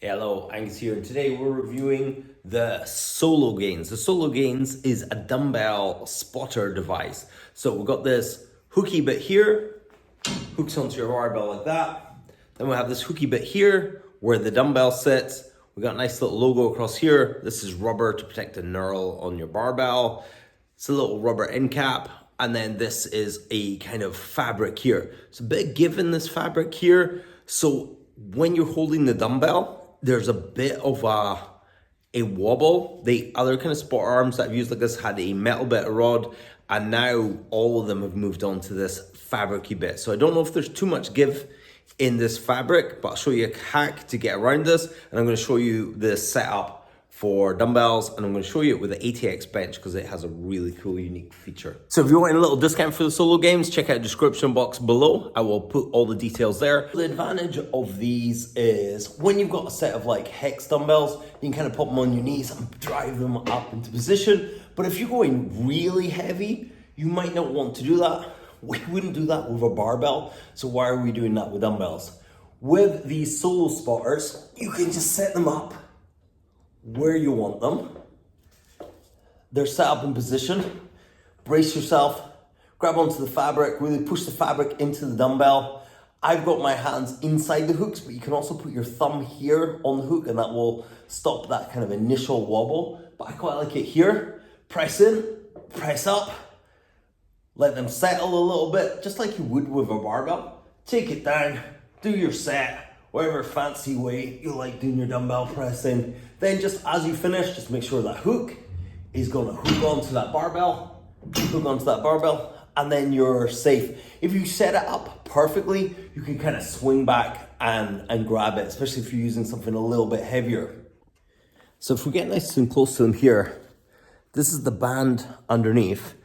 Hello, Angus here, and today we're reviewing the Solo Gains. The Solo Gains is a dumbbell spotter device. So we've got this hooky bit here, hooks onto your barbell like that. Then we have this hooky bit here where the dumbbell sits. We got a nice little logo across here. This is rubber to protect the knurl on your barbell. It's a little rubber end cap. And then this is a kind of fabric here. It's a bit give in this fabric here. So when you're holding the dumbbell, there's a bit of a wobble. The other kind of spot arms that I've used like this had a metal bit of rod, and now all of them have moved on to this fabric-y bit. So I don't know if there's too much give in this fabric, but I'll show you a hack to get around this, and I'm going to show you the setup for dumbbells, and I'm going to show you it with the ATX bench because it has a really cool, unique feature. So if you want a little discount for the Solo Gains, check out the description box below. I will put all the details there. The advantage of these is when you've got a set of like hex dumbbells, you can kind of pop them on your knees and drive them up into position. But if you're going really heavy, you might not want to do that. We wouldn't do that with a barbell. So why are we doing that with dumbbells? With these Solo spotters, you can just set them up where you want them. They're set up in position. Brace yourself, grab onto the fabric, really push the fabric into the dumbbell. I've got my hands inside the hooks, but you can also put your thumb here on the hook and that will stop that kind of initial wobble. But I quite like it here. Press in, press up, let them settle a little bit, just like you would with a barbell. Take it down, do your set, whatever fancy way you like doing your dumbbell pressing. Then just as you finish, just make sure that hook is gonna hook onto that barbell, and then you're safe. If you set it up perfectly, you can kind of swing back and grab it, especially if you're using something a little bit heavier. So if we get nice and close to them here, this is the band underneath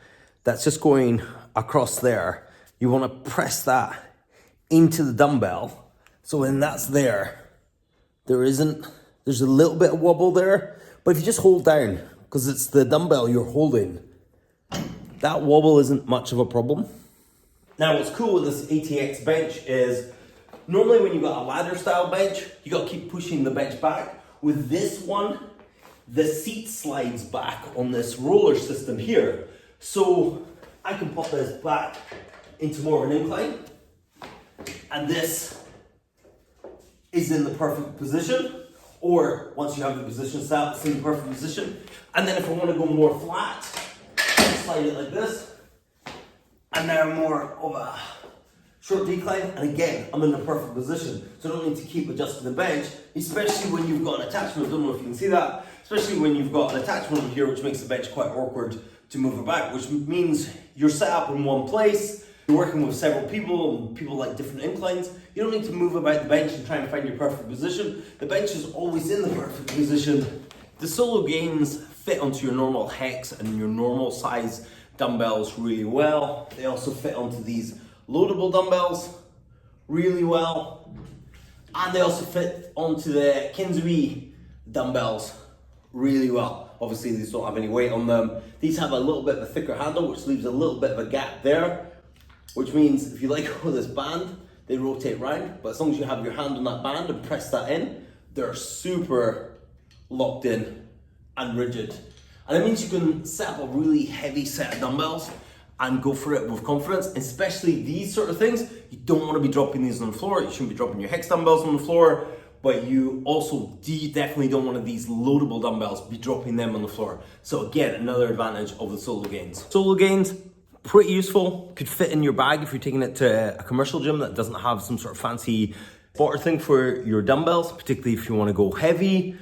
that's just going across there. You wanna press that into the dumbbell. So when that's there, there's a little bit of wobble there, but if you just hold down, because it's the dumbbell you're holding, that wobble isn't much of a problem. Now what's cool with this ATX bench is, normally when you've got a ladder style bench, you gotta keep pushing the bench back. With this one, the seat slides back on this roller system here. So I can pop this back into more of an incline, and this is in the perfect position, or once you have the position set up, it's in the perfect position. And then if I want to go more flat, I slide it like this, and now more of a short decline, and again, I'm in the perfect position. So I don't need to keep adjusting the bench, especially when you've got an attachment. I don't know if you can see that, especially when you've got an attachment here, which makes the bench quite awkward to move it back, which means you're set up in one place. You're working with several people, and people like different inclines. You don't need to move about the bench and try and find your perfect position. The bench is always in the perfect position. The Solo Gains fit onto your normal hex and your normal size dumbbells really well. They also fit onto these loadable dumbbells really well. And they also fit onto the Kinsui dumbbells really well. Obviously these don't have any weight on them. These have a little bit of a thicker handle, which leaves a little bit of a gap there, which means if you let go of this band, they rotate round, but as long as you have your hand on that band and press that in, they're super locked in and rigid. And it means you can set up a really heavy set of dumbbells and go for it with confidence, especially these sort of things. You don't want to be dropping these on the floor. You shouldn't be dropping your hex dumbbells on the floor, but you also definitely don't want these loadable dumbbells be dropping them on the floor. So again, another advantage of the Solo Gains. Solo Gains, pretty useful, could fit in your bag if you're taking it to a commercial gym that doesn't have some sort of fancy spotter thing for your dumbbells, particularly if you want to go heavy.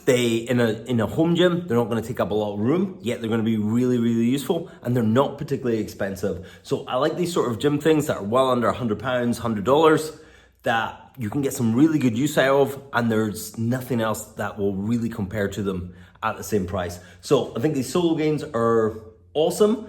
In a home gym, they're not going to take up a lot of room, yet they're going to be really, really useful, and they're not particularly expensive. So I like these sort of gym things that are well under £100, $100, that you can get some really good use out of, and there's nothing else that will really compare to them at the same price. So I think these Solo Gains are awesome.